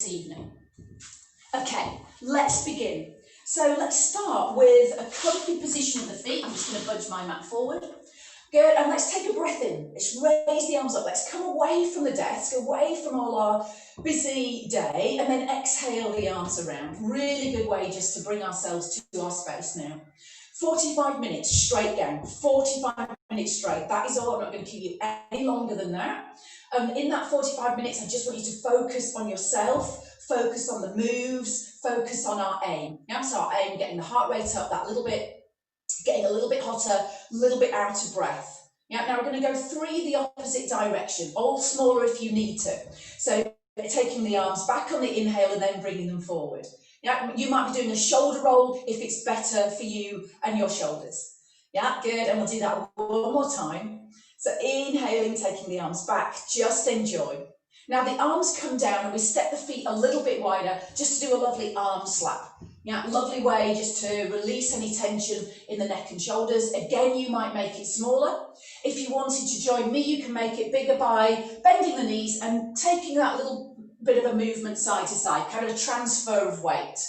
evening. Okay, let's begin. So let's start with a comfy position of the feet. I'm just going to budge my mat forward. Good, and let's take a breath in. Let's raise the arms up. Let's come away from the desk, away from all our busy day, and then exhale the arms around. Really good way just to bring ourselves to our space now. 45 minutes straight down, 45 minutes straight. That is all. I'm not going to keep you any longer than that. In that 45 minutes, I just want you to focus on yourself, focus on the moves, focus on our aim. Yeah, so our aim, getting the heart rate up that little bit, getting a little bit hotter, a little bit out of breath. Yeah, now we're going to go three the opposite direction, all smaller if you need to. So taking the arms back on the inhale and then bringing them forward. Yeah, you might be doing a shoulder roll if it's better for you and your shoulders. Yeah, good, and we'll do that one more time. So inhaling, taking the arms back, just enjoy. Now the arms come down and we step the feet a little bit wider just to do a lovely arm slap. Yeah, lovely way just to release any tension in the neck and shoulders. Again, you might make it smaller. If you wanted to join me, you can make it bigger by bending the knees and taking that little bit of a movement side to side, kind of a transfer of weight.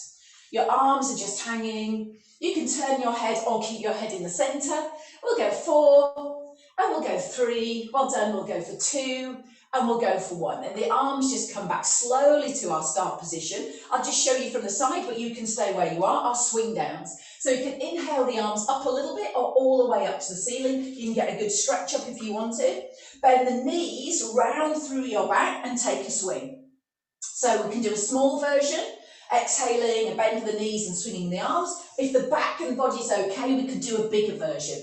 Your arms are just hanging. You can turn your head or keep your head in the centre. We'll go 4, and we'll go 3. Well done, we'll go for 2. And we'll go for 1. And the arms just come back slowly to our start position. I'll just show you from the side, but you can stay where you are, our swing downs. So you can inhale the arms up a little bit or all the way up to the ceiling. You can get a good stretch up if you wanted. Bend the knees round through your back and take a swing. So we can do a small version, exhaling and bend the knees and swinging the arms. If the back and the body's okay, we could do a bigger version.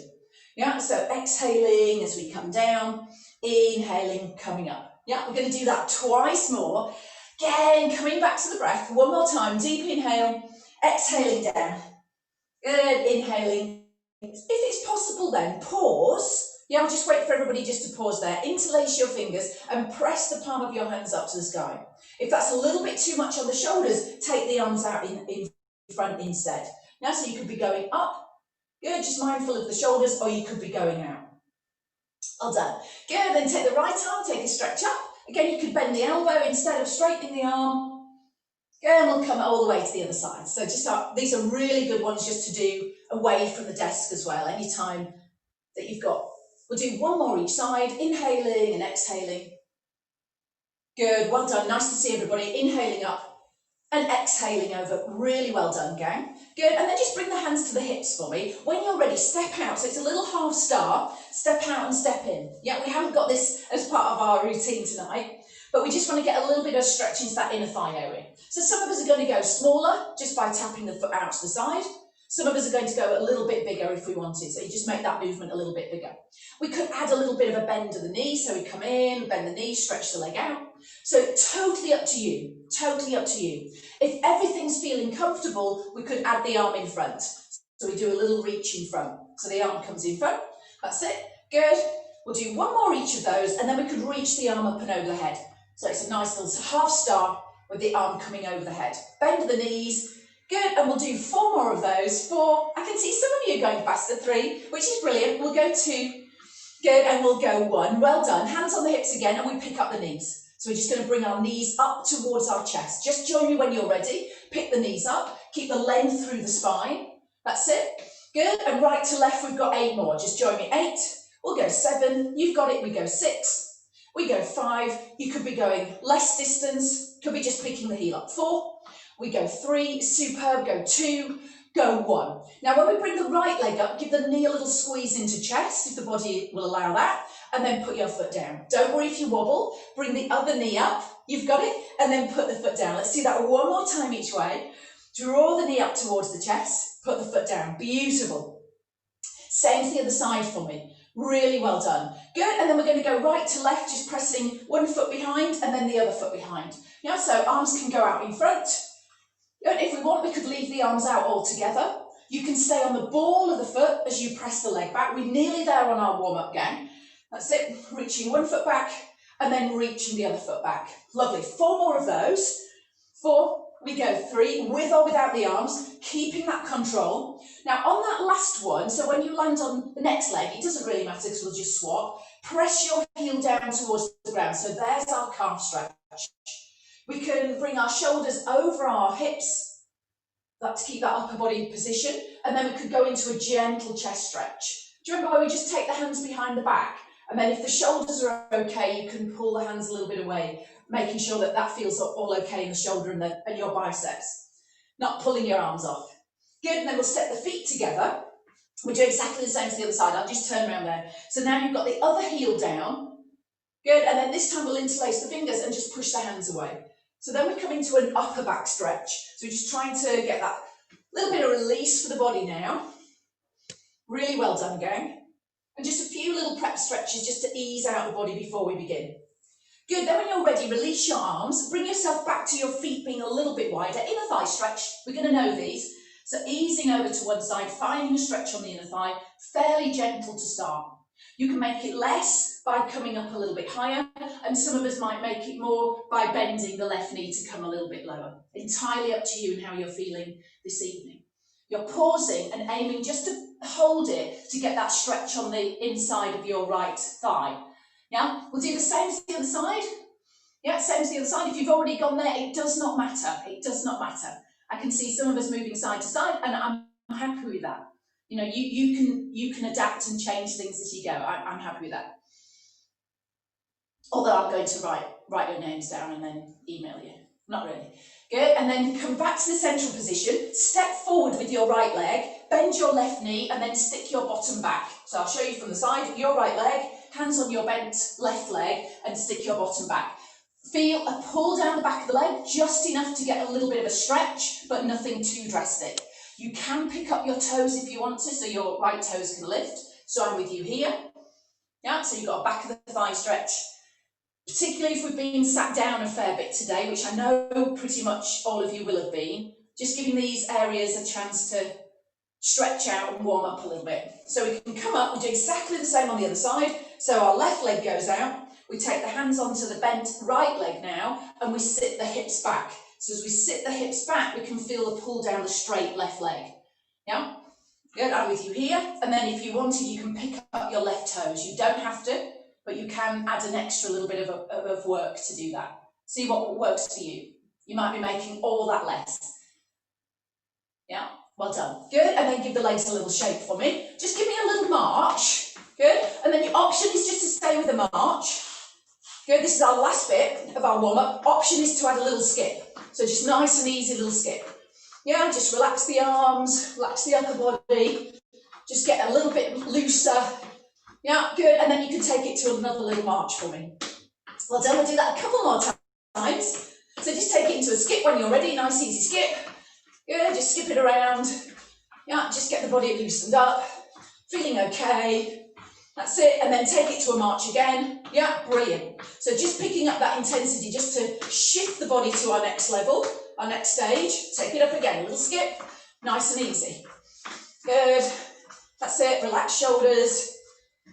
Yeah, so exhaling as we come down. Inhaling, coming up. Yeah, we're going to do that twice more. Again, coming back to the breath. One more time. Deep inhale, exhaling down. Good, inhaling. If it's possible then, pause. Yeah, I'll just wait for everybody just to pause there. Interlace your fingers and press the palm of your hands up to the sky. If that's a little bit too much on the shoulders, take the arms out in front instead. Now, so you could be going up. Good, just mindful of the shoulders, or you could be going out. All done. Good, then take the right arm, take a stretch up. Again, you could bend the elbow instead of straightening the arm. Good, and we'll come all the way to the other side. So just these are really good ones just to do away from the desk as well, anytime that you've got. We'll do one more each side, inhaling and exhaling. Good, well done, nice to see everybody. Inhaling up and exhaling over, really well done, gang. Good, and then just bring the hands to the hips for me. When you're ready, step out. So it's a little half star, step out and step in. Yeah, we haven't got this as part of our routine tonight, but we just want to get a little bit of stretch into that inner thigh area. So some of us are going to go smaller, just by tapping the foot out to the side. Some of us are going to go a little bit bigger if we wanted, so you just make that movement a little bit bigger. We could add a little bit of a bend of the knee, so we come in, bend the knee, stretch the leg out. So totally up to you, totally up to you. If everything's feeling comfortable, we could add the arm in front. So we do a little reach in front. So the arm comes in front, that's it, good. We'll do one more each of those, and then we could reach the arm up and over the head. So it's a nice little half star with the arm coming over the head. Bend the knees. Good, and we'll do 4 more of those. 4, I can see some of you going faster. 3, which is brilliant. We'll go 2, good, and we'll go 1. Well done. Hands on the hips again, and we pick up the knees. So we're just going to bring our knees up towards our chest. Just join me when you're ready. Pick the knees up. Keep the length through the spine. That's it. Good, and right to left, we've got 8 more. Just join me. 8, we'll go 7. You've got it. We go 6. We go 5. You could be going less distance. Could be just picking the heel up. 4. We go 3, superb, go 2, go 1. Now when we bring the right leg up, give the knee a little squeeze into chest, if the body will allow that, and then put your foot down. Don't worry if you wobble, bring the other knee up, you've got it, and then put the foot down. Let's do that one more time each way. Draw the knee up towards the chest, put the foot down, beautiful. Same to the other side for me, really well done. Good, and then we're going to go right to left, just pressing one foot behind and then the other foot behind. Yeah, so arms can go out in front. If we want, we could leave the arms out altogether. You can stay on the ball of the foot as you press the leg back. We're nearly there on our warm-up gang. That's it, reaching one foot back and then reaching the other foot back. Lovely, 4 more of those. 4, we go 3, with or without the arms, keeping that control. Now on that last one, so when you land on the next leg, it doesn't really matter because we'll just swap. Press your heel down towards the ground. So there's our calf stretch. We can bring our shoulders over our hips, to keep that upper body position, and then we could go into a gentle chest stretch. Do you remember where we just take the hands behind the back? And then if the shoulders are okay, you can pull the hands a little bit away, making sure that that feels all okay in the shoulder and your biceps. Not pulling your arms off. Good, and then we'll step the feet together. We'll do exactly the same as the other side. I'll just turn around there. So now you've got the other heel down. Good, and then this time we'll interlace the fingers and just push the hands away. So then we come into an upper back stretch. So we're just trying to get that little bit of release for the body now. Really well done, gang. And just a few little prep stretches just to ease out the body before we begin. Good, then when you're ready, release your arms, bring yourself back to your feet being a little bit wider. Inner thigh stretch, we're going to know these. So easing over to one side, finding a stretch on the inner thigh, fairly gentle to start. You can make it less by coming up a little bit higher, and some of us might make it more by bending the left knee to come a little bit lower. Entirely up to you and how you're feeling this evening. You're pausing and aiming just to hold it to get that stretch on the inside of your right thigh. Yeah, we'll do the same as the other side. Yeah, same as the other side. If you've already gone there, it does not matter. It does not matter. I can see some of us moving side to side, and I'm happy with that. You know, you can adapt and change things as you go. I'm happy with that. Although I'm going to write your names down and then email you. Not really. Good, and then come back to the central position. Step forward with your right leg, bend your left knee, and then stick your bottom back. So I'll show you from the side. Your right leg, hands on your bent left leg, and stick your bottom back. Feel a pull down the back of the leg, just enough to get a little bit of a stretch, but nothing too drastic. You can pick up your toes if you want to, so your right toes can lift. So I'm with you here. Yeah, so you've got a back of the thigh stretch. Particularly if we've been sat down a fair bit today, which I know pretty much all of you will have been, just giving these areas a chance to stretch out and warm up a little bit. So we can come up, we do exactly the same on the other side. So our left leg goes out, we take the hands onto the bent right leg now, and we sit the hips back. So as we sit the hips back, we can feel the pull down the straight left leg. Yeah? Good, I'm with you here. And then if you wanted, you can pick up your left toes. You don't have to, but you can add an extra little bit of work to do that. See what works for you. You might be making all that less. Yeah, well done. Good, and then give the legs a little shake for me. Just give me a little march. Good, and then your option is just to stay with the march. Good, this is our last bit of our warm-up. Option is to add a little skip. So just nice and easy little skip. Yeah, just relax the arms, relax the upper body. Just get a little bit looser. Yeah, good, and then you can take it to another little march for me. Well done, we'll do that a couple more times. So just take it into a skip when you're ready, nice easy skip. Good, just skip it around. Yeah, just get the body loosened up. Feeling okay. That's it, and then take it to a march again. Yeah, brilliant. So just picking up that intensity just to shift the body to our next level, our next stage. Take it up again, a little skip, nice and easy. Good, that's it, relax shoulders.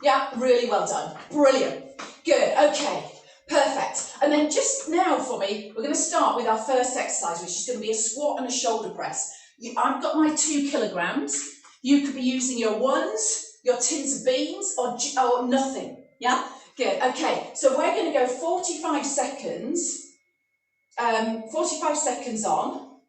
Yeah, really well done, brilliant. Good, okay, perfect. And then just now for me, we're going to start with our first exercise, which is going to be a squat and a shoulder press. I've got my 2 kilograms. You could be using your ones, your tins of beans, or nothing. Yeah? Good. Okay. So we're going to go 45 seconds. 45 seconds on.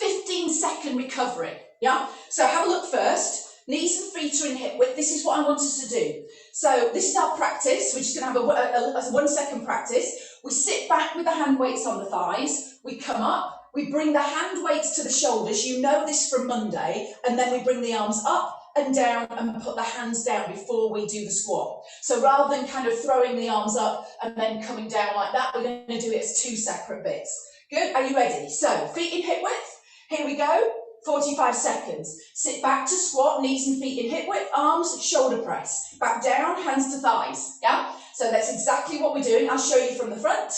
15-second recovery. Yeah? So have a look first. Knees and feet are in hip width. This is what I want us to do. So this is our practice. We're just going to have a 1 second practice. We sit back with the hand weights on the thighs. We come up. We bring the hand weights to the shoulders. You know this from Monday. And then we bring the arms up and down and put the hands down before we do the squat. So rather than kind of throwing the arms up and then coming down like that, we're going to do it as 2 separate bits. Good? Are you ready? So feet in hip width. Here we go. 45 seconds. Sit back to squat, knees and feet in hip width, arms, shoulder press. Back down, hands to thighs. Yeah? So that's exactly what we're doing. I'll show you from the front.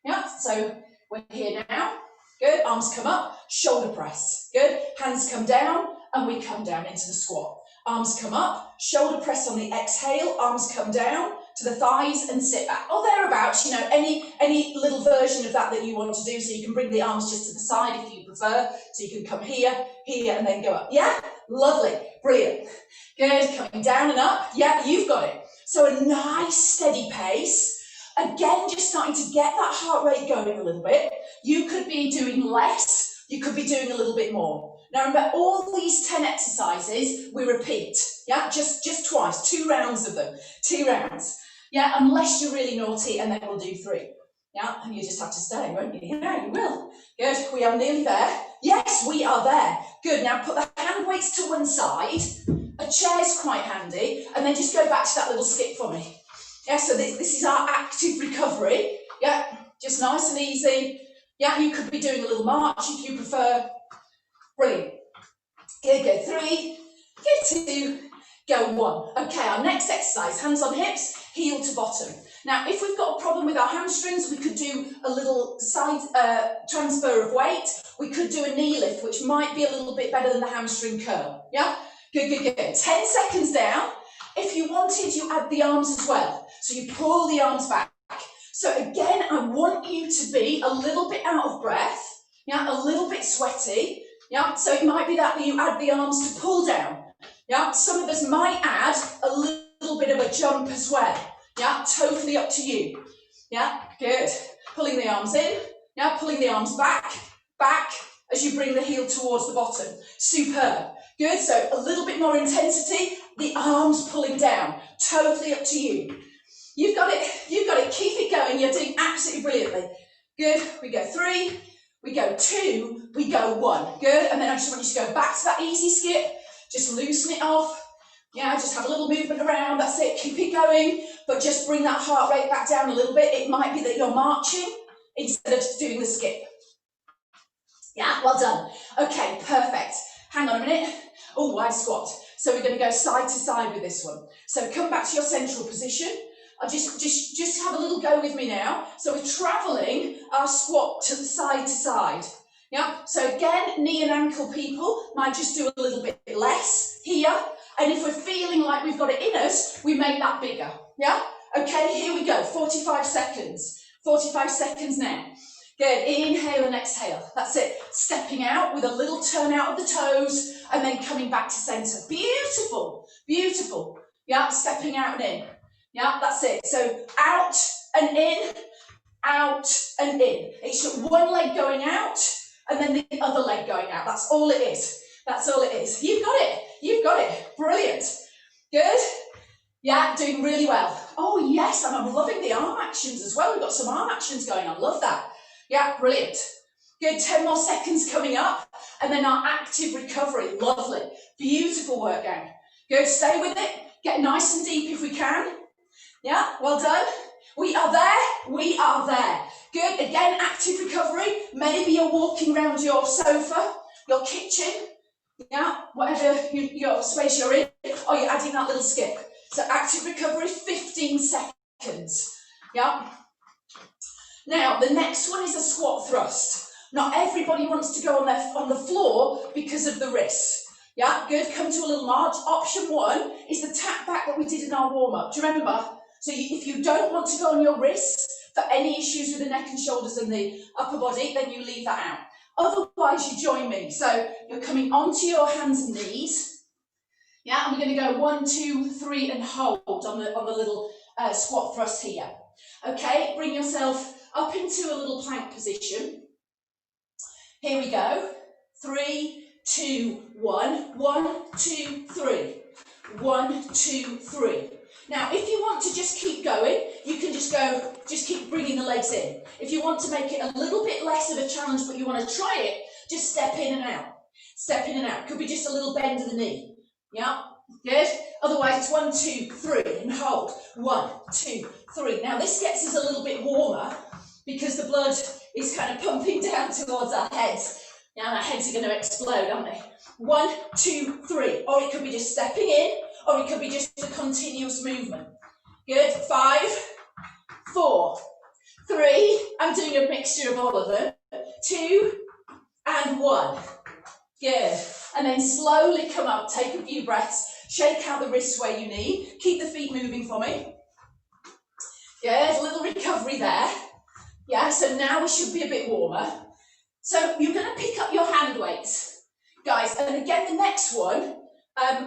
Yeah? So we're here now. Good. Arms come up, shoulder press. Good. Hands come down, and we come down into the squat. Arms come up, shoulder press on the exhale, arms come down to the thighs and sit back. Or thereabouts, you know, any little version of that you want to do. So you can bring the arms just to the side if you prefer. So you can come here, and then go up. Yeah? Lovely. Brilliant. Good. Coming down and up. Yeah, you've got it. So a nice steady pace. Again, just starting to get that heart rate going a little bit. You could be doing less, you could be doing a little bit more. Now remember, all these 10 exercises, we repeat, yeah, just twice, 2 rounds of them, 2 rounds, yeah, unless you're really naughty, and then we'll do 3, yeah, and you just have to stay, won't you? Yeah, you will. Good, we are nearly there. Yes, we are there. Good, now put the hand weights to one side, a chair's quite handy, and then just go back to that little skip for me. Yeah, so this is our active recovery. Yeah, just nice and easy. Yeah, you could be doing a little march if you prefer. Brilliant. Good, go 3, go 2, go 1. Okay, our next exercise, hands on hips, heel to bottom. Now, if we've got a problem with our hamstrings, we could do a little side transfer of weight. We could do a knee lift, which might be a little bit better than the hamstring curl. Yeah, good, good, good. 10 seconds down. If you wanted, you add the arms as well. So you pull the arms back. So again, I want you to be a little bit out of breath, yeah, a little bit sweaty, yeah. So it might be that you add the arms to pull down, yeah. Some of us might add a little bit of a jump as well, yeah. Totally up to you, yeah. Good. Pulling the arms in, yeah. Pulling the arms back, as you bring the heel towards the bottom. Superb. Good. So a little bit more intensity. The arms pulling down. Totally up to you. You've got it, keep it going, you're doing absolutely brilliantly. Good, we go 3, we go 2, we go 1. Good, and then I just want you to go back to that easy skip, just loosen it off. Yeah, just have a little movement around, that's it, keep it going, but just bring that heart rate back down a little bit. It might be that you're marching instead of doing the skip. Yeah, well done. Okay, perfect. Hang on a minute. Oh, wide squat. So we're going to go side to side with this one. So come back to your central position. I'll just have a little go with me now. So we're travelling our squat to side. Yeah, so again, knee and ankle people might just do a little bit less here. And if we're feeling like we've got it in us, we make that bigger. Yeah, okay, here we go, 45 seconds. 45 seconds now. Good, inhale and exhale. That's it, stepping out with a little turn out of the toes and then coming back to centre. Beautiful, beautiful. Yeah, stepping out and in. Yeah, that's it. So out and in, out and in. It's one leg going out and then the other leg going out. That's all it is. That's all it is. You've got it. You've got it. Brilliant. Good. Yeah, doing really well. Oh, yes, and I'm loving the arm actions as well. We've got some arm actions going on. Love that. Yeah, brilliant. Good. 10 more seconds coming up. And then our active recovery. Lovely. Beautiful work, gang. Good. Stay with it. Get nice and deep if we can. Yeah, well done. We are there. We are there. Good. Again, active recovery. Maybe you're walking around your sofa, your kitchen, yeah, whatever your space you're in, or you're adding that little skip. So active recovery, 15 seconds. Yeah. Now, the next one is a squat thrust. Not everybody wants to go on the floor because of the wrists. Yeah, good. Come to a little march. Option 1 is the tap back that we did in our warm-up. Do you remember? So if you don't want to go on your wrists for any issues with the neck and shoulders and the upper body, then you leave that out. Otherwise, you join me. So you're coming onto your hands and knees. Yeah, and we're going to go 1, 2, 3 and hold on the little squat thrust here. Okay, bring yourself up into a little plank position. Here we go. 3, 2, 1. 1, 2, 3. 1, 2, 3. Now, if you want to just keep going, you can just keep bringing the legs in. If you want to make it a little bit less of a challenge, but you want to try it, just step in and out. Step in and out. Could be just a little bend of the knee. Yeah, good. Otherwise, it's 1, 2, 3 and hold. 1, 2, 3. Now, this gets us a little bit warmer because the blood is kind of pumping down towards our heads. Now, our heads are going to explode, aren't they? 1, 2, 3. Or it could be just stepping in, or it could be just a continuous movement. Good. 5, 4, 3. I'm doing a mixture of all of them. 2 and 1. Good. And then slowly come up, take a few breaths, shake out the wrists where you need. Keep the feet moving for me. Good. A little recovery there. Yeah, so now we should be a bit warmer. So you're going to pick up your hand weights, guys. And again, the next one,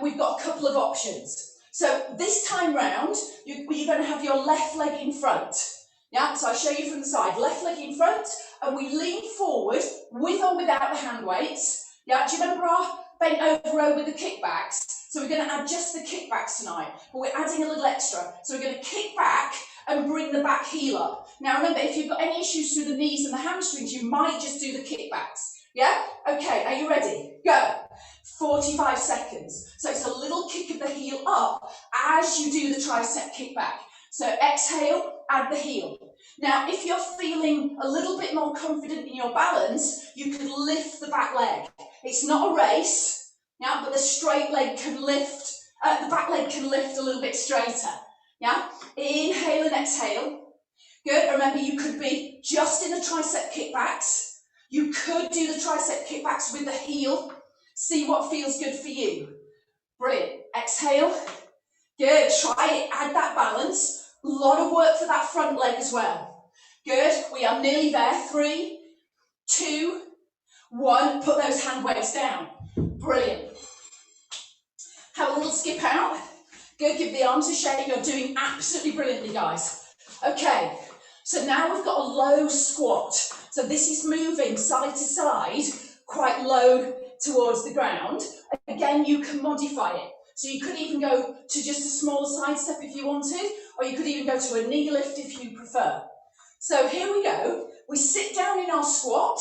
we've got a couple of options. So this time round, you're going to have your left leg in front. Yeah, so I show you from the side, left leg in front, and we lean forward with or without the hand weights. Yeah, do you remember our bent over row with the kickbacks? So we're going to add just the kickbacks tonight, but we're adding a little extra. So we're going to kick back and bring the back heel up. Now remember, if you've got any issues through the knees and the hamstrings, you might just do the kickbacks. Yeah? Okay, are you ready? Go. 45 seconds. So it's a little kick of the heel up as you do the tricep kickback. So exhale, add the heel. Now, if you're feeling a little bit more confident in your balance, you can lift the back leg. It's not a race, yeah, but the straight leg can lift, the back leg can lift a little bit straighter. Yeah, inhale and exhale. Good. Remember, you could be just in the tricep kickbacks. You could do the tricep kickbacks with the heel. See what feels good for you. Brilliant. Exhale. Good. Try it. Add that balance. A lot of work for that front leg as well. Good. We are nearly there. 3, 2, 1. Put those hand weights down. Brilliant. Have a little skip out. Good. Give the arms a shake. You're doing absolutely brilliantly, guys. Okay. So now we've got a low squat. So this is moving side to side, quite low towards the ground. Again, you can modify it. So you could even go to just a small side step if you wanted, or you could even go to a knee lift if you prefer. So here we go. We sit down in our squat.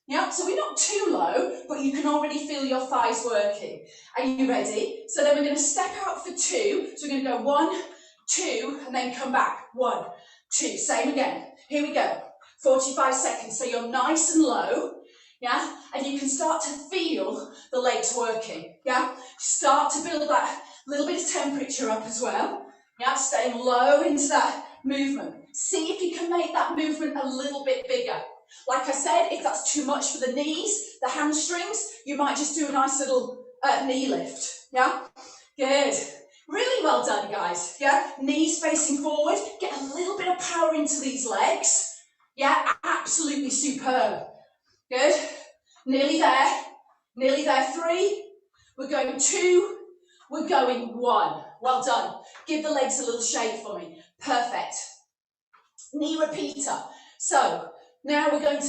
Yeah, so we're not too low, but you can already feel your thighs working. Are you ready? So then we're going to step out for 2. So we're going to go 1, 2, and then come back. 1, 2. Same again. Here we go. 45 seconds. So you're nice and low. Yeah, and you can start to feel the legs working. Yeah, start to build that little bit of temperature up as well. Yeah, staying low into that movement. See if you can make that movement a little bit bigger. Like I said, if that's too much for the knees, the hamstrings, you might just do a nice little knee lift. Yeah, good. Really well done, guys. Yeah, knees facing forward. Get a little bit of power into these legs. Yeah, absolutely superb. Good. Nearly there. Nearly there. 3. We're going 2. We're going 1. Well done. Give the legs a little shake for me. Perfect. Knee repeater. So now we can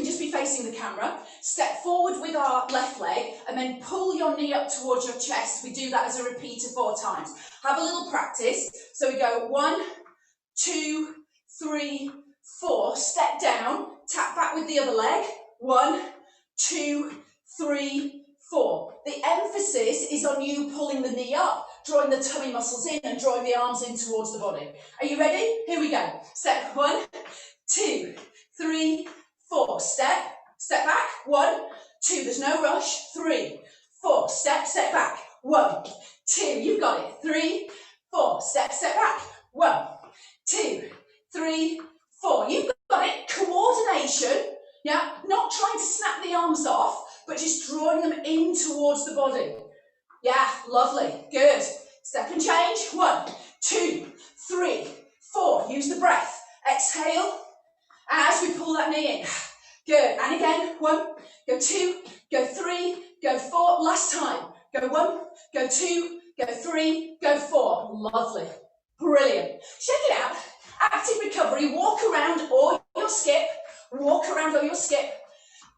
just be facing the camera. Step forward with our left leg and then pull your knee up towards your chest. We do that as a repeater 4 times. Have a little practice. So we go 1, 2, 3, 4. Step down. Tap back with the other leg. 1, 2, 3, 4. The emphasis is on you pulling the knee up, drawing the tummy muscles in and drawing the arms in towards the body. Are you ready? Here we go. Step 1, 2, 3, 4. Step back. 1, 2. There's no rush. 3, 4. Step back. 1, 2. You've got it. 3, 4. Step back. 1, 2, 3, 4. You've got it. Coordination. Yeah, not trying to snap the arms off, but just drawing them in towards the body. Yeah, lovely. Good. Step and change. 1, 2, 3, 4. Use the breath. Exhale as we pull that knee in. Good. And again. 1, go 2, go 3, go 4. Last time. Go 1, go 2, go 3, go 4. Lovely. Brilliant. Check it out. Active recovery. Walk around or your skip. Walk around or your skip.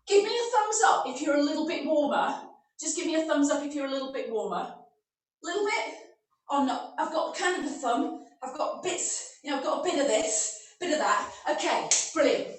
Give me a thumbs up if you're a little bit warmer. Just give me a thumbs up if you're a little bit warmer. A little bit? Or not? I've got kind of a thumb. I've got bits, I've got a bit of this, bit of that. Okay, brilliant.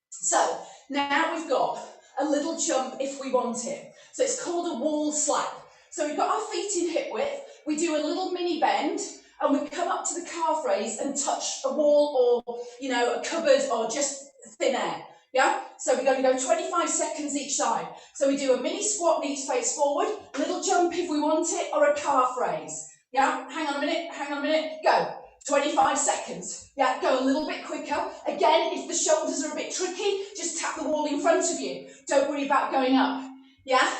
So, now we've got a little jump if we want it. So it's called a wall slap. So we've got our feet in hip width. We do a little mini bend. And we come up to the calf raise and touch a wall or, a cupboard or just thin air. Yeah? So we're going to go 25 seconds each side. So we do a mini squat, knees face forward, a little jump if we want it, or a calf raise. Yeah? Hang on a minute, go. 25 seconds. Yeah, go a little bit quicker. Again, if the shoulders are a bit tricky, just tap the wall in front of you. Don't worry about going up. Yeah?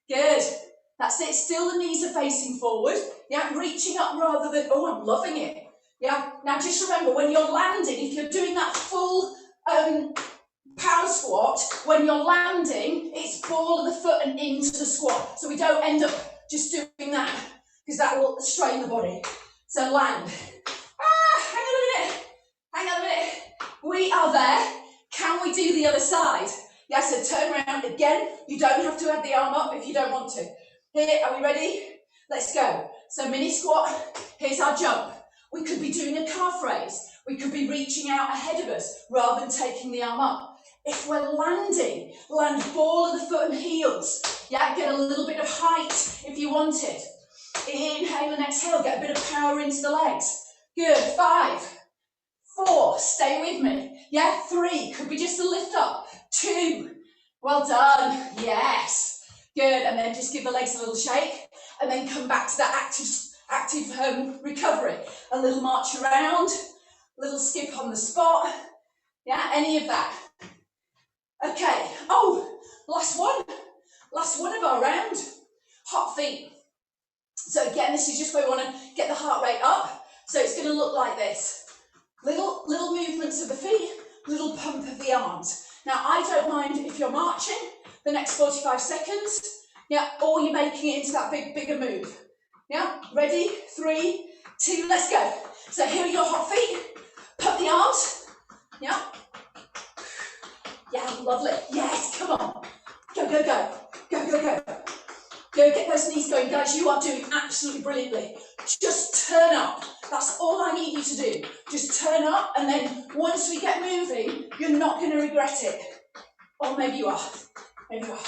Good. That's it. Still the knees are facing forward. Yeah, reaching up rather than, oh, I'm loving it. Yeah, now just remember when you're landing, if you're doing that full power squat, when you're landing, it's ball of the foot and into the squat. So we don't end up just doing that because that will strain the body. So land. Hang hang on a minute. We are there. Can we do the other side? Yeah, so turn around again. You don't have to have the arm up if you don't want to. Here, are we ready? Let's go. So mini squat, here's our jump. We could be doing a calf raise. We could be reaching out ahead of us rather than taking the arm up. If we're landing, land ball of the foot and heels. Yeah, get a little bit of height if you want it. Inhale and exhale, get a bit of power into the legs. Good, 5, 4, stay with me. Yeah, 3, could be just a lift up. 2, well done, yes. Good, and then just give the legs a little shake, and then come back to that active recovery. A little march around, little skip on the spot. Yeah, any of that. Okay, oh, last one of our round. Hot feet. So again, this is just where we want to get the heart rate up. So it's going to look like this. Little movements of the feet, little pump of the arms. Now, I don't mind if you're marching the next 45 seconds, yeah, or you're making it into that bigger move. Yeah, ready? 3, 2, let's go. So here are your hot feet. Pump the arms. Yeah. Yeah, lovely. Yes, come on. Go, go, go. Go, go, go. Go, get those knees going. Guys, you are doing absolutely brilliantly. Just turn up. That's all I need you to do. Just turn up, and then once we get moving, you're not going to regret it. Or maybe you are. Maybe you are.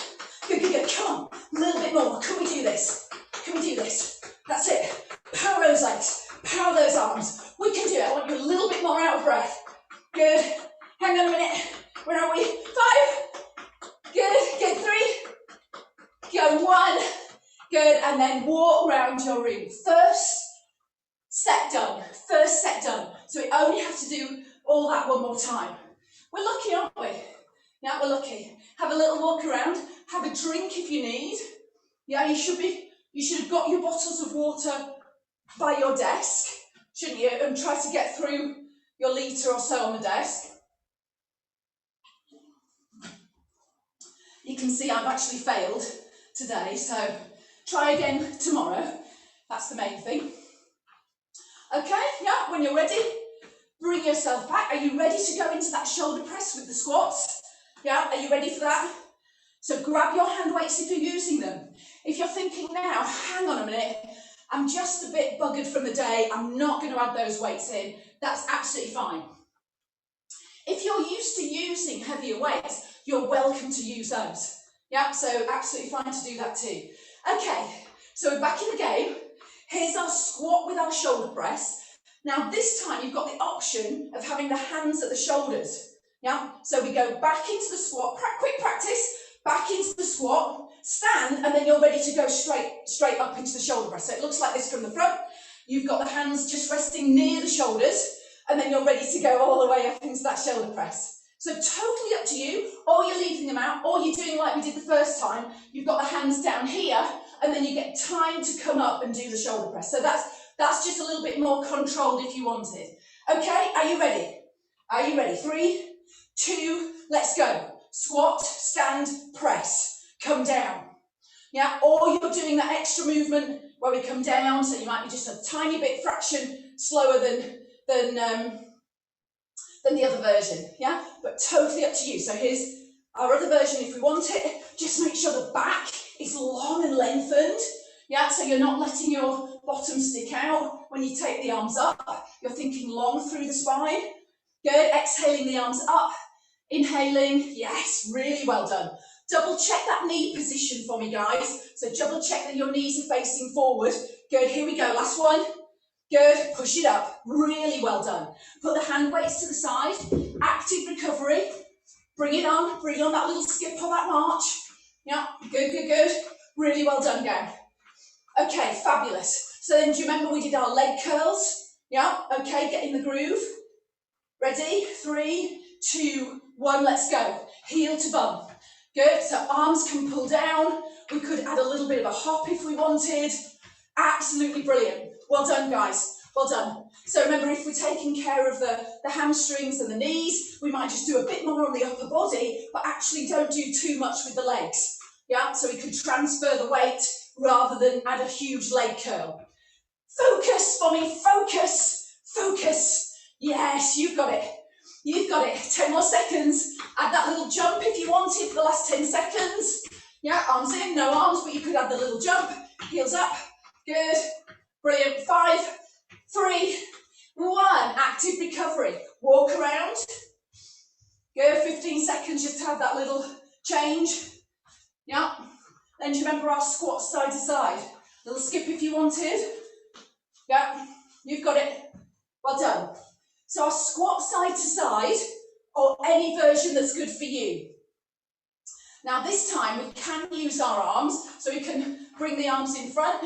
Good, good, good. Come on. A little bit more. Can we do this? Can we do this? That's it. Power those legs. Power those arms. We can do it. I want you a little bit more out of breath. Good. Hang on a minute. Where are we? 5. Good. Good. 3. Go. 1. Good. And then walk around your room. First set done. First set done. So we only have to do all that one more time. We're lucky, aren't we? Yeah, we're lucky. Have a little walk around. Have a drink if you need. Yeah, you should have got your bottles of water by your desk, shouldn't you? And try to get through your litre or so on the desk. You can see I've actually failed today, so try again tomorrow. That's the main thing. Okay, yeah, when you're ready, bring yourself back. Are you ready to go into that shoulder press with the squats? Yeah, are you ready for that? So grab your hand weights if you're using them. If you're thinking now, hang on a minute, I'm just a bit buggered from the day, I'm not going to add those weights in, that's absolutely fine. If you're used to using heavier weights, you're welcome to use those. Yeah, so absolutely fine to do that too. Okay, so we're back in the game. Here's our squat with our shoulder press. Now this time you've got the option of having the hands at the shoulders. Yeah, so we go back into the squat, quick practice, back into the squat, stand, and then you're ready to go straight up into the shoulder press. So it looks like this from the front. You've got the hands just resting near the shoulders, and then you're ready to go all the way up into that shoulder press. So totally up to you, or you're leaving them out, or you're doing like we did the first time. You've got the hands down here, and then you get time to come up and do the shoulder press. So that's just a little bit more controlled if you wanted. Okay, are you ready? Are you ready? 3, 2, let's go. Squat, stand, press, come down. Yeah, or you're doing that extra movement where we come down, so you might be just a tiny bit fraction slower than the other version, yeah? But totally up to you. So here's our other version if we want it. Just make sure the back is long and lengthened, yeah? So you're not letting your bottom stick out when you take the arms up. You're thinking long through the spine. Good, exhaling the arms up. Inhaling, yes, really well done. Double check that knee position for me, guys. So double check that your knees are facing forward. Good, here we go, last one. Good, push it up, really well done. Put the hand weights to the side, active recovery. Bring it on that little skip or that march. Yeah, good, good, good. Really well done, gang. Okay, fabulous. So then do you remember we did our leg curls? Yeah, okay, get in the groove. Ready? 3, 2, 1, let's go. Heel to bum. Good, so arms can pull down. We could add a little bit of a hop if we wanted. Absolutely brilliant. Well done, guys. Well done. So remember, if we're taking care of the hamstrings and the knees, we might just do a bit more on the upper body, but actually don't do too much with the legs. Yeah, so we could transfer the weight rather than add a huge leg curl. Focus for me, focus, focus. Yes, you've got it. You've got it. 10 more seconds. Add that little jump if you wanted for the last 10 seconds. Yeah, arms in, no arms, but you could add the little jump. Heels up. Good. Brilliant. 5, 3, 1. Active recovery. Walk around. Good. 15 seconds just to have that little change. Yeah. Then do you remember our squats side to side? Little skip if you wanted. Yeah. You've got it. Well done. So our squat side to side, or any version that's good for you. Now this time we can use our arms, so we can bring the arms in front.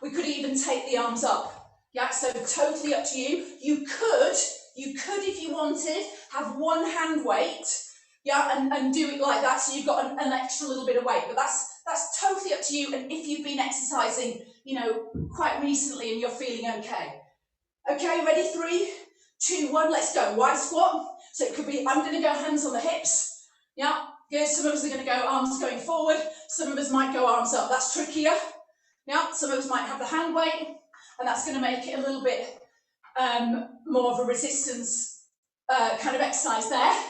We could even take the arms up. Yeah, so totally up to you. You could, if you wanted, have one hand weight, yeah, and do it like that, so you've got an extra little bit of weight. But that's totally up to you, and if you've been exercising, you know, quite recently and you're feeling okay. Okay, ready? 3, 2, 1, let's go. Wide squat. So it could be, I'm going to go hands on the hips. Yeah, good. Some of us are going to go arms going forward. Some of us might go arms up. That's trickier. Yeah, some of us might have the hand weight, and that's going to make it a little bit more of a resistance kind of exercise there.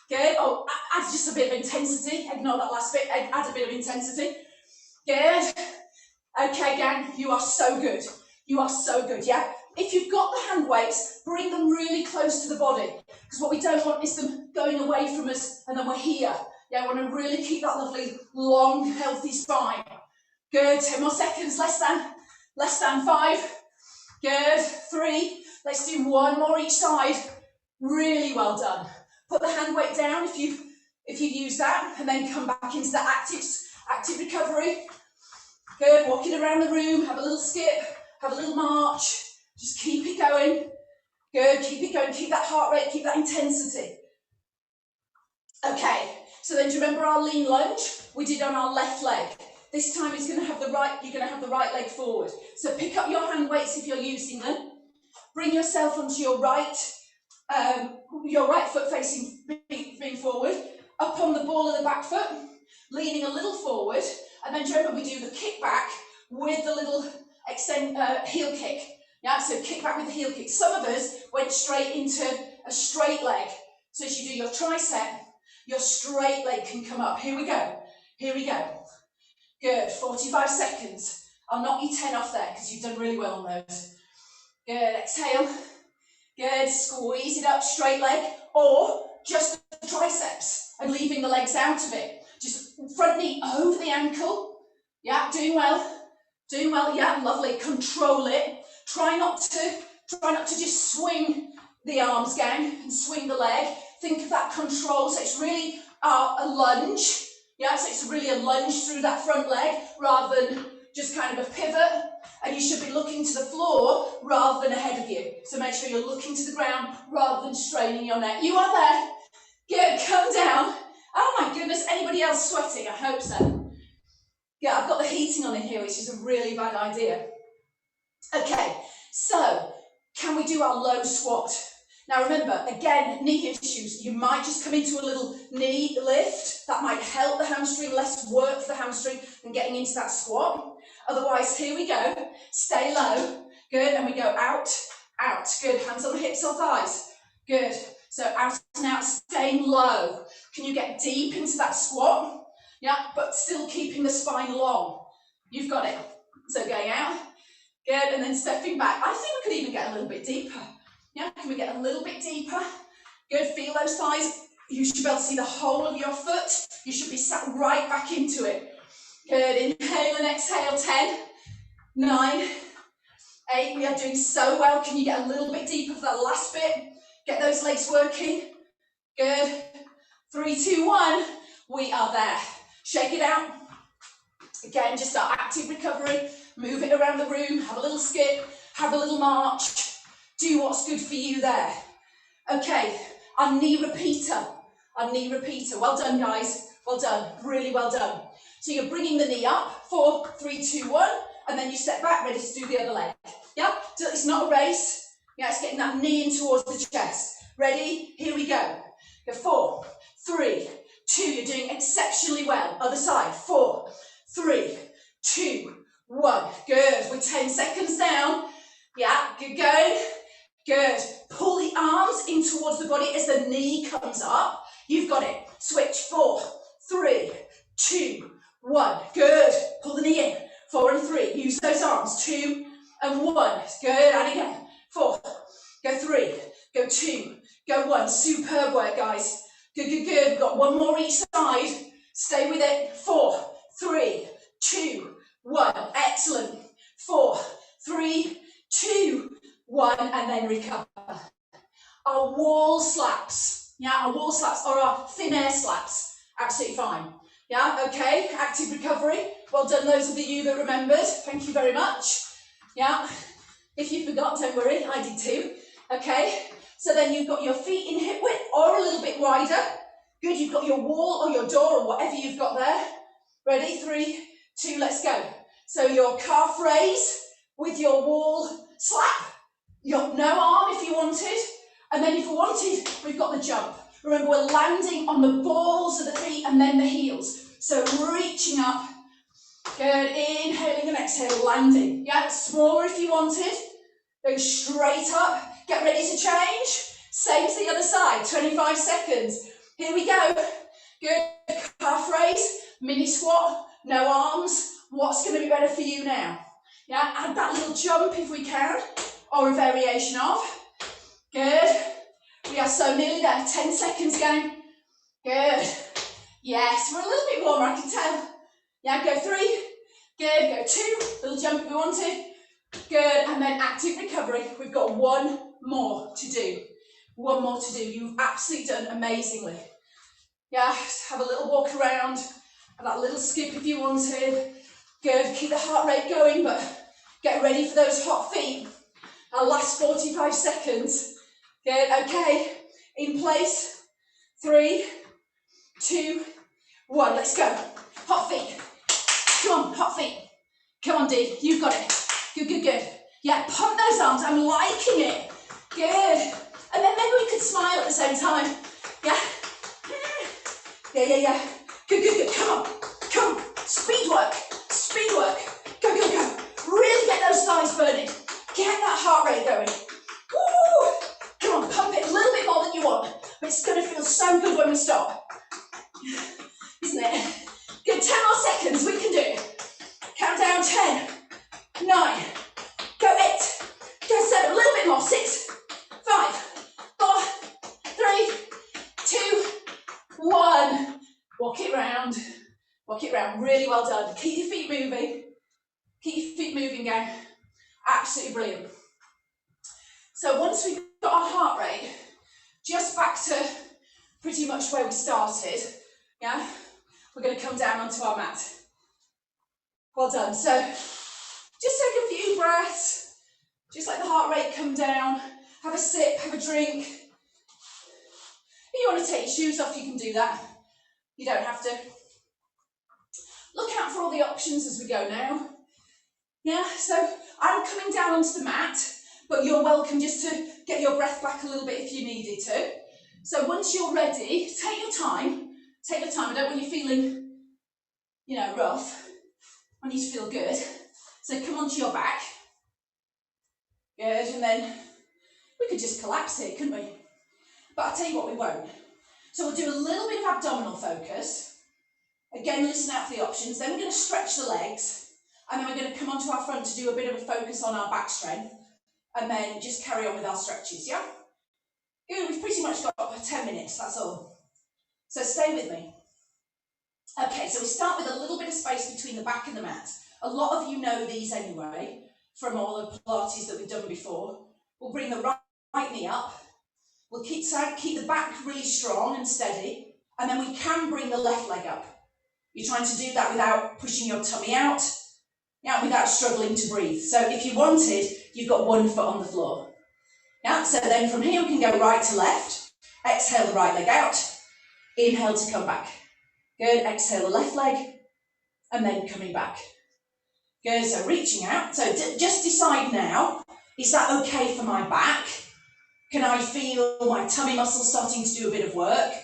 Good. Oh, add just a bit of intensity. Ignore that last bit. Add a bit of intensity. Good. Okay, gang, you are so good. You are so good, yeah? If you've got the hand weights, bring them really close to the body, because what we don't want is them going away from us and then we're here. Yeah, we want to really keep that lovely, long, healthy spine. Good, 10 more seconds, less than 5. Good, 3. Let's do 1 more each side. Really well done. Put the hand weight down if you've used that, and then come back into that active recovery. Good, walking around the room, have a little skip, have a little march. Just keep it going. Good, keep it going, keep that heart rate, keep that intensity. Okay, so then do you remember our lean lunge we did on our left leg? This time you're going to have the right leg forward. So pick up your hand weights if you're using them. Bring yourself onto your right foot facing being forward, up on the ball of the back foot, leaning a little forward, and then do you remember we do the kick back with the little heel kick. Yeah, so kick back with the heel kick. Some of us went straight into a straight leg. So as you do your tricep, your straight leg can come up. Here we go. Here we go. Good. 45 seconds. I'll knock you 10 off there because you've done really well on those. Good. Exhale. Good. Squeeze it up, straight leg, or just the triceps and leaving the legs out of it. Just front knee over the ankle. Yeah, doing well. Doing well. Yeah, lovely. Control it. Try not to just swing the arms, gang, and swing the leg. Think of that control. So it's really a lunge. Yeah, so it's really a lunge through that front leg rather than just kind of a pivot. And you should be looking to the floor rather than ahead of you. So make sure you're looking to the ground rather than straining your neck. You are there. Good, come down. Oh my goodness, anybody else sweating? I hope so. Yeah, I've got the heating on in here, which is a really bad idea. Okay, so can we do our low squat? Now remember, again, knee issues. You might just come into a little knee lift. That might help the hamstring, less work for the hamstring than getting into that squat. Otherwise, here we go. Stay low. Good, and we go out, out. Good, hands on the hips or thighs. Good, so out and out, staying low. Can you get deep into that squat? Yeah, but still keeping the spine long. You've got it. So going out. Good, and then stepping back. I think we could even get a little bit deeper. Yeah, can we get a little bit deeper? Good, feel those thighs. You should be able to see the whole of your foot. You should be sat right back into it. Good, inhale and exhale, 10, 9, 8. We are doing so well. Can you get a little bit deeper for that last bit? Get those legs working. Good. 3, 2, 1. We are there. Shake it out. Again, just our active recovery. Move it around the room. Have a little skip. Have a little march. Do what's good for you there. Okay, our knee repeater. Our knee repeater. Well done, guys. Well done. Really well done. So you're bringing the knee up. 4, 3, 2, 1. And then you step back, ready to do the other leg. Yeah? So it's not a race. Yeah, it's getting that knee in towards the chest. Ready? Here we go. Go 4, 3, 2. You're doing exceptionally well. Other side. 4, 3, 2, 1. Good. We're 10 seconds down. Yeah, good going. Good. Pull the arms in towards the body as the knee comes up. You've got it. Switch. 4, 3, 2, 1. Good. Pull the knee in. 4 and 3. Use those arms. 2 and 1. Good. And again. 4. Go 3. Go 2. Go 1. Superb work, guys. Good, good, good. We've got one more each side. Stay with it. 4, 3, 2, 1. Excellent. 4, 3, 2, 1. And then recover. Our wall slaps. Yeah, our wall slaps or our thin air slaps. Absolutely fine. Yeah, okay. Active recovery. Well done, those of you that remembered. Thank you very much. Yeah. If you forgot, don't worry. I did too. Okay. So then you've got your feet in hip width or a little bit wider. Good, you've got your wall or your door or whatever you've got there. Ready? 3, 2, let's go. So your calf raise with your wall slap. Your no arm if you wanted. And then if you wanted, we've got the jump. Remember, we're landing on the balls of the feet and then the heels. So reaching up. Good, inhaling and exhaling, landing. Yeah, smaller if you wanted. Go straight up. Get ready to change. Same to the other side, 25 seconds. Here we go. Good, calf raise, mini squat, no arms. What's going to be better for you now? Yeah, add that little jump if we can, or a variation of. Good. We are so nearly there. 10 seconds, gang. Good. Yes, we're a little bit warmer, I can tell. Yeah, go 3. Good, go 2. Little jump if we wanted. Good, and then active recovery. We've got one more to do. One more to do. You've absolutely done amazingly. Yeah, have a little walk around, and that little skip if you wanted. Good, keep the heart rate going, but get ready for those hot feet. Our last 45 seconds. Good, okay, in place. 3, 2, 1, let's go. Hot feet. Come on, hot feet. Come on, Dee, you've got it. Good, good, good. Yeah, pump those arms, I'm liking it. Good. And then maybe we could smile at the same time. Yeah. Yeah, yeah, yeah. Good, good, good. Come on. Come on. Speed work. Speed work. Go, go, go. Really get those thighs burning. Get that heart rate going. Woo! Come on, pump it a little bit more than you want. But it's going to feel so good when we stop. Isn't it? Good, 10 more seconds. We can do it. Count down 10, 9, go 8, go 7, a little bit more, 6, 5, 4, 3, 2, 1. Walk it round, really well done. Keep your feet moving, gang. Absolutely brilliant. So once we've got our heart rate just back to pretty much where we started, yeah, we're going to come down onto our mat. Well done. So just take a few breaths, just let the heart rate come down. Have a sip, have a drink. If you want to take your shoes off, you can do that. You don't have to. Look out for all the options as we go now. Yeah, so I'm coming down onto the mat, but you're welcome just to get your breath back a little bit if you needed to. So once you're ready, take your time. Take your time. I don't want you feeling, rough. I need to feel good. So come onto your back. Good, and then we could just collapse here, couldn't we? But I'll tell you what, we won't. So we'll do a little bit of abdominal focus. Again, listen out for the options. Then we're going to stretch the legs. And then we're going to come onto our front to do a bit of a focus on our back strength. And then just carry on with our stretches, yeah? Good, we've pretty much got 10 minutes, that's all. So stay with me. Okay, so we start with a little bit of space between the back and the mat. A lot of you know these anyway, from all the Pilates that we've done before. We'll bring the right knee up. We'll keep the back really strong and steady. And then we can bring the left leg up. You're trying to do that without pushing your tummy out, yeah, without struggling to breathe. So if you wanted, you've got one foot on the floor. Yeah, so then from here we can go right to left. Exhale the right leg out. Inhale to come back. Good, exhale the left leg. And then coming back. Good, so reaching out. So just decide now, is that okay for my back? Can I feel my tummy muscles starting to do a bit of work?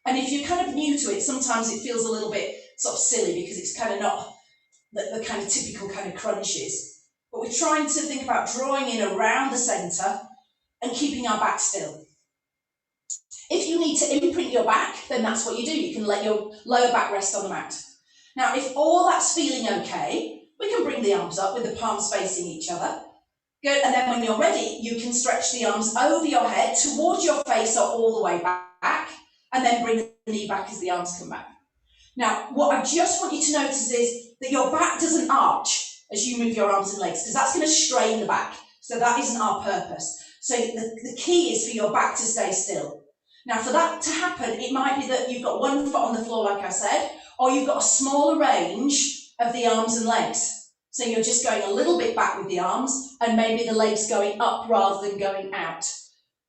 And if you're kind of new to it, sometimes it feels a little bit sort of silly because it's kind of not the kind of typical kind of crunches. But we're trying to think about drawing in around the centre and keeping our back still. If you need to imprint your back, then that's what you do. You can let your lower back rest on the mat. Now, if all that's feeling okay, we can bring the arms up with the palms facing each other. Good, and then when you're ready, you can stretch the arms over your head, towards your face or all the way back, and then bring the knee back as the arms come back. Now, what I just want you to notice is that your back doesn't arch as you move your arms and legs, because that's going to strain the back. So that isn't our purpose. So the key is for your back to stay still. Now, for that to happen, it might be that you've got one foot on the floor, like I said, or you've got a smaller range of the arms and legs. So you're just going a little bit back with the arms, and maybe the legs going up rather than going out.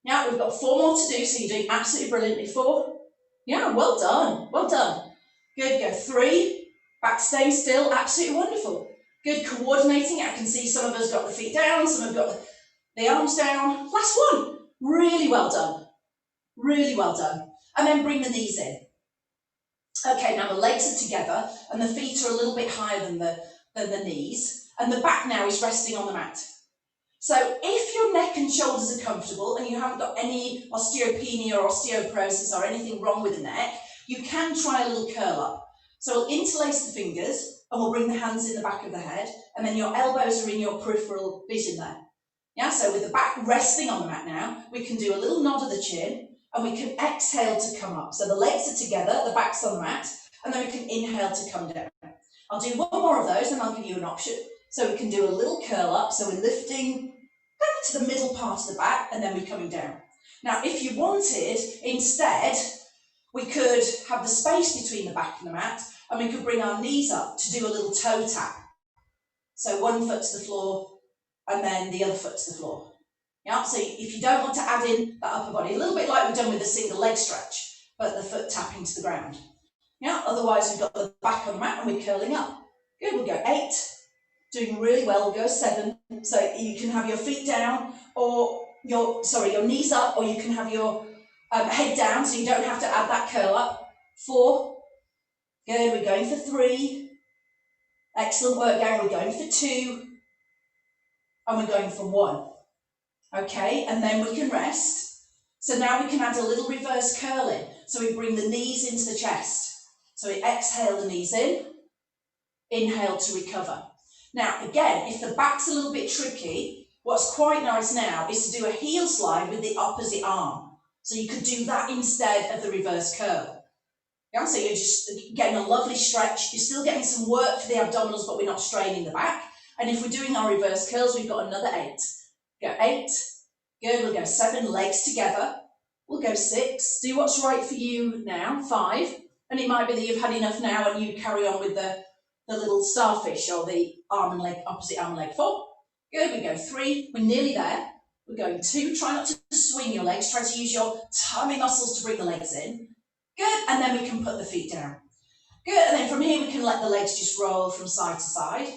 Now, we've got 4 more to do, so you're doing absolutely brilliantly. 4. Yeah, well done, well done. Good, go 3, back staying still, absolutely wonderful. Good, coordinating. I can see some of us got the feet down, some have got the arms down. Last one, really well done. Really well done. And then bring the knees in. Okay, now the legs are together and the feet are a little bit higher than the knees, and the back now is resting on the mat. So if your neck and shoulders are comfortable and you haven't got any osteopenia or osteoporosis or anything wrong with the neck, you can try a little curl up. So we'll interlace the fingers and we'll bring the hands in the back of the head, and then your elbows are in your peripheral vision there. Yeah, so with the back resting on the mat now, we can do a little nod of the chin, and we can exhale to come up. So the legs are together, the back's on the mat, and then we can inhale to come down. I'll do one more of those and I'll give you an option. So we can do a little curl up, so we're lifting back to the middle part of the back, and then we're coming down. Now, if you wanted, instead, we could have the space between the back and the mat, and we could bring our knees up to do a little toe tap. So one foot to the floor, and then the other foot to the floor. Yeah, so if you don't want to add in that upper body, a little bit like we've done with the single leg stretch, but the foot tapping to the ground. Yeah, otherwise we've got the back on the mat and we're curling up. Good, we'll go 8, doing really well, we'll go 7. So you can have your feet down, or your knees up, or you can have your head down, so you don't have to add that curl up. 4, good, we're going for 3. Excellent work, gang, we're going for 2, and we're going for 1. Okay, and then we can rest. So now we can add a little reverse curling. So we bring the knees into the chest. So we exhale the knees in, inhale to recover. Now, again, if the back's a little bit tricky, what's quite nice now is to do a heel slide with the opposite arm. So you could do that instead of the reverse curl. Yeah, so you're just getting a lovely stretch. You're still getting some work for the abdominals, but we're not straining the back. And if we're doing our reverse curls, we've got another 8. Go 8, good, we'll go 7, legs together, we'll go 6, do what's right for you now, 5, and it might be that you've had enough now and you carry on with the little starfish or the arm and leg, opposite arm and leg. 4, good, we go 3, we're nearly there, we're going 2, try not to swing your legs, try to use your tummy muscles to bring the legs in, good, and then we can put the feet down, good, and then from here we can let the legs just roll from side to side.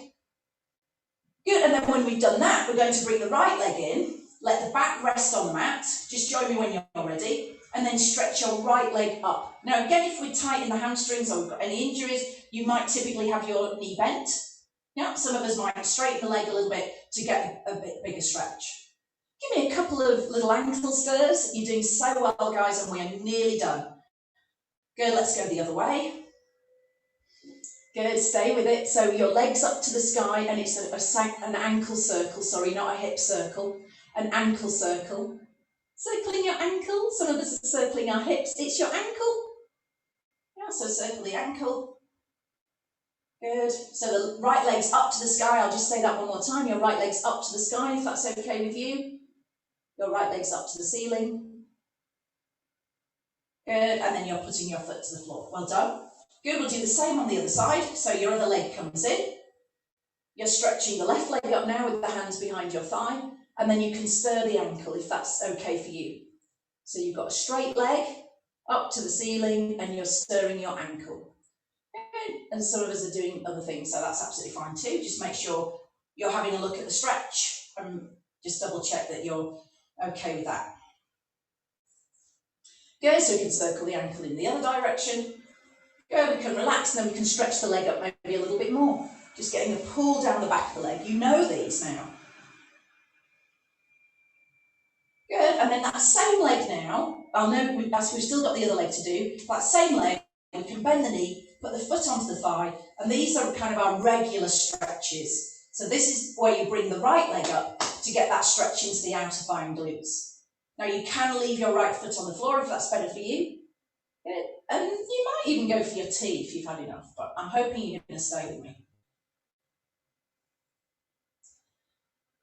Good, and then when we've done that, we're going to bring the right leg in, let the back rest on the mat, just join me when you're ready, and then stretch your right leg up. Now again, if we tighten the hamstrings or we've got any injuries, you might typically have your knee bent. Yeah, some of us might straighten the leg a little bit to get a bit bigger stretch. Give me a couple of little ankle stirs. You're doing so well, guys, and we are nearly done. Good, let's go the other way. Good, stay with it. So your legs up to the sky, and it's an ankle circle, sorry, not a hip circle, an ankle circle. Circling your ankle, some of us are circling our hips. It's your ankle. Yeah, so circle the ankle. Good, so the right leg's up to the sky. I'll just say that one more time. Your right leg's up to the sky, if that's okay with you. Your right leg's up to the ceiling. Good, and then you're putting your foot to the floor. Well done. Good, we'll do the same on the other side. So your other leg comes in. You're stretching the left leg up now with the hands behind your thigh, and then you can stir the ankle if that's okay for you. So you've got a straight leg up to the ceiling and you're stirring your ankle. Good. And some of us are doing other things, so that's absolutely fine too. Just make sure you're having a look at the stretch and just double check that you're okay with that. Good, so we can circle the ankle in the other direction. Good, we can relax and then we can stretch the leg up maybe a little bit more. Just getting a pull down the back of the leg. You know these now. Good, and then that same leg now, I'll know as we've still got the other leg to do, that same leg, we can bend the knee, put the foot onto the thigh, and these are kind of our regular stretches. So this is where you bring the right leg up to get that stretch into the outer thigh and glutes. Now you can leave your right foot on the floor if that's better for you. Good. And you might even go for your T if you've had enough, but I'm hoping you're going to stay with me.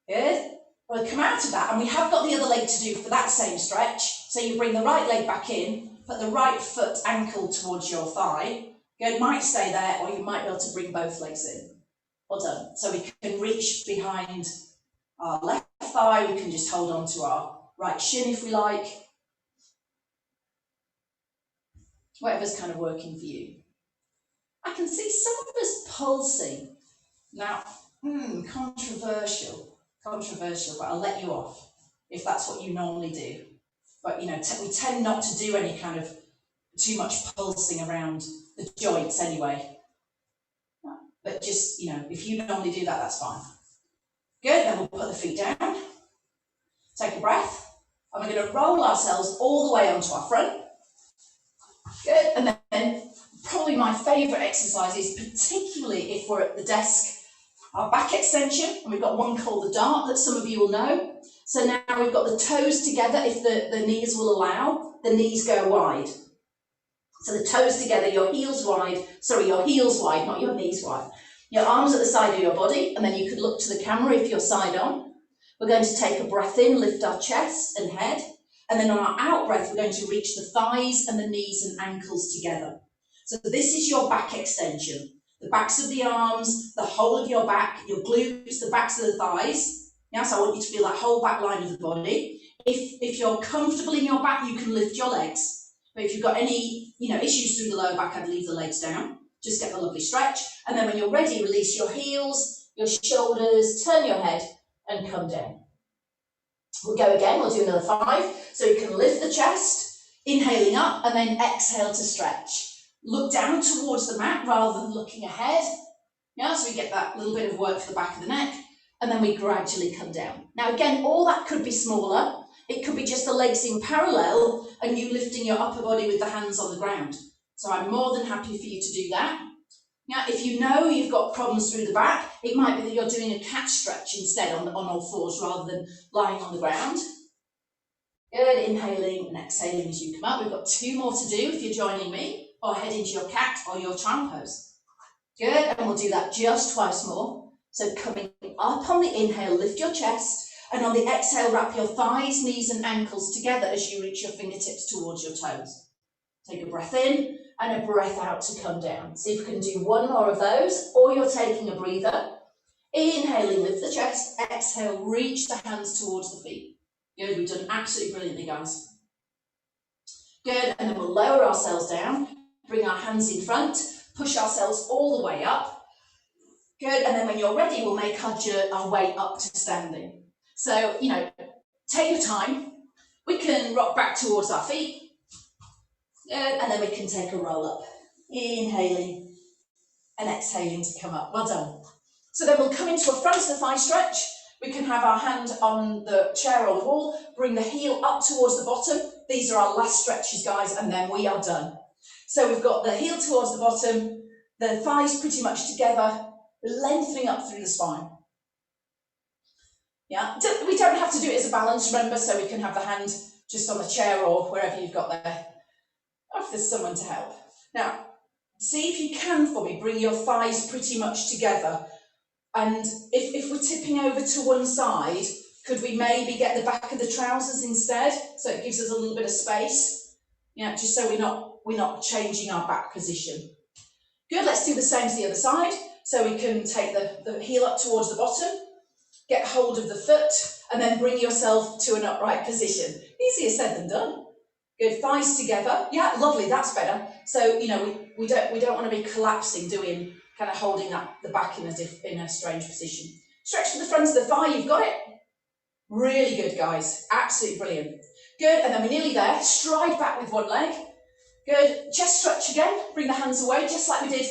Good. We'll come out of that, and we have got the other leg to do for that same stretch. So you bring the right leg back in, put the right foot ankle towards your thigh. Good, might stay there, or you might be able to bring both legs in. Well done. So we can reach behind our left thigh, we can just hold on to our right shin if we like. Whatever's kind of working for you. I can see some of us pulsing. Now, controversial, but I'll let you off if that's what you normally do. But you know, we tend not to do any kind of too much pulsing around the joints anyway. But just, you know, if you normally do that, that's fine. Good, then we'll put the feet down. Take a breath. And we're going to roll ourselves all the way onto our front. Good, and then probably my favourite exercise is, particularly if we're at the desk, our back extension, and we've got one called the dart that some of you will know. So now we've got the toes together, if the knees will allow, the knees go wide. So the toes together, your heels wide, not your knees wide. Your arms at the side of your body, and then you could look to the camera if you're side on. We're going to take a breath in, lift our chest and head, and then on our out breath, we're going to reach the thighs and the knees and ankles together. So this is your back extension. The backs of the arms, the whole of your back, your glutes, the backs of the thighs. Yeah, so I want you to feel that whole back line of the body. If you're comfortable in your back, you can lift your legs. But if you've got any, issues through the lower back, I'd leave the legs down. Just get the lovely stretch. And then when you're ready, release your heels, your shoulders, turn your head and come down. We'll go again, we'll do another 5. So you can lift the chest, inhaling up, and then exhale to stretch. Look down towards the mat rather than looking ahead. Yeah, so we get that little bit of work for the back of the neck, and then we gradually come down. Now again, all that could be smaller. It could be just the legs in parallel and you lifting your upper body with the hands on the ground. So I'm more than happy for you to do that. Now, if you know you've got problems through the back, it might be that you're doing a cat stretch instead on all fours rather than lying on the ground. Good, inhaling and exhaling as you come up. We've got 2 more to do if you're joining me, or head into your cat or your child pose. Good, and we'll do that just twice more. So coming up on the inhale, lift your chest, and on the exhale, wrap your thighs, knees and ankles together as you reach your fingertips towards your toes. Take a breath in and a breath out to come down. See if you can do 1 more of those, or you're taking a breather. Inhaling, lift the chest. Exhale, reach the hands towards the feet. Good, we've done absolutely brilliantly, guys. Good, and then we'll lower ourselves down, bring our hands in front, push ourselves all the way up. Good, and then when you're ready, we'll make our way up to standing. So, take your time. We can rock back towards our feet. Good, and then we can take a roll up. Inhaling and exhaling to come up. Well done. So then we'll come into a front of the thigh stretch. We can have our hand on the chair or the wall, bring the heel up towards the bottom. These are our last stretches, guys, and then we are done. So we've got the heel towards the bottom, the thighs pretty much together, lengthening up through the spine. Yeah, we don't have to do it as a balance, remember, so we can have the hand just on the chair or wherever you've got there, if there's someone to help. Now, see if you can for me, bring your thighs pretty much together. And if we're tipping over to one side, could we maybe get the back of the trousers instead? So it gives us a little bit of space, just so we're not changing our back position. Good, let's do the same as the other side. So we can take the heel up towards the bottom, get hold of the foot, and then bring yourself to an upright position. Easier said than done. Good, thighs together. Yeah, lovely, that's better. So, we don't want to be collapsing, doing kind of holding the back in a strange position. Stretch to the front of the thigh, you've got it. Really good, guys, absolutely brilliant. Good, and then we're nearly there. Stride back with one leg. Good, chest stretch again. Bring the hands away, just like we did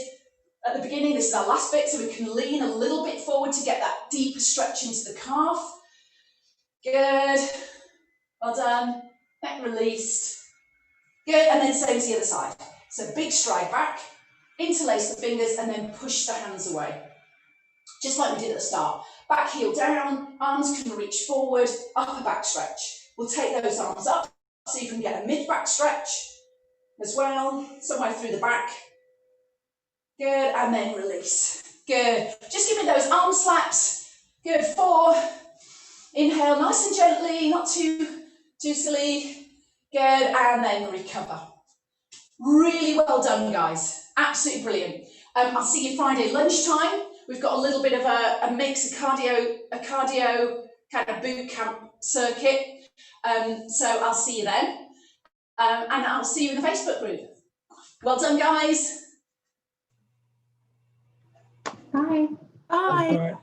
at the beginning. This is our last bit, so we can lean a little bit forward to get that deeper stretch into the calf. Good. Well done. Neck released. Good, and then same as the other side. So big stride back, interlace the fingers, and then push the hands away. Just like we did at the start. Back heel down, arms can reach forward, upper back stretch. We'll take those arms up so you can get a mid-back stretch as well, somewhere through the back. Good, and then release. Good. Just give me those arm slaps. Good, 4. Inhale nice and gently, not too silly. Good, and then recover. Really well done, guys. Absolutely brilliant. I'll see you Friday lunchtime. We've got a little bit of a mix, a cardio kind of boot camp circuit. So I'll see you then. And I'll see you in the Facebook group. Well done, guys. Bye. Bye.